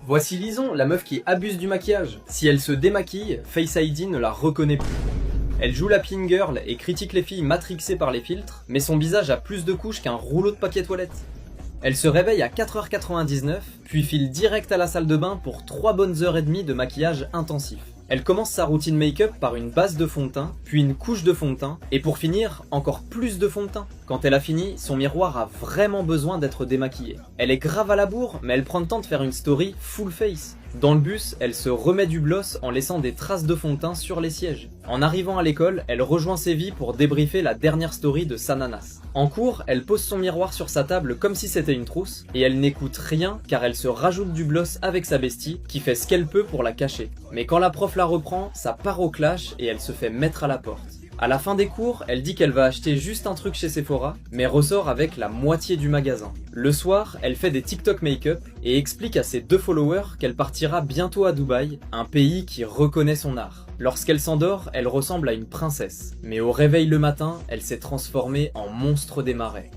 Voici Lison, la meuf qui abuse du maquillage. Si elle se démaquille, Face ID ne la reconnaît plus. Elle joue la pin girl et critique les filles matrixées par les filtres, mais son visage a plus de couches qu'un rouleau de papier toilette. Elle se réveille à 4h99, puis file direct à la salle de bain pour 3 bonnes heures et demie de maquillage intensif. Elle commence sa routine make-up par une base de fond de teint, puis une couche de fond de teint, et pour finir, encore plus de fond de teint. Quand elle a fini, son miroir a vraiment besoin d'être démaquillé. Elle est grave à la bourre, mais elle prend le temps de faire une story full face. Dans le bus, elle se remet du gloss en laissant des traces de fond de teint sur les sièges. En arrivant à l'école, elle rejoint Sévi pour débriefer la dernière story de Sananas. En cours, elle pose son miroir sur sa table comme si c'était une trousse, et elle n'écoute rien car elle se rajoute du gloss avec sa bestie, qui fait ce qu'elle peut pour la cacher. Mais quand la prof la reprend, ça part au clash et elle se fait mettre à la porte. À la fin des cours, elle dit qu'elle va acheter juste un truc chez Sephora, mais ressort avec la moitié du magasin. Le soir, elle fait des TikTok make-up et explique à ses 2 followers qu'elle partira bientôt à Dubaï, un pays qui reconnaît son art. Lorsqu'elle s'endort, elle ressemble à une princesse, mais au réveil le matin, elle s'est transformée en monstre des marais.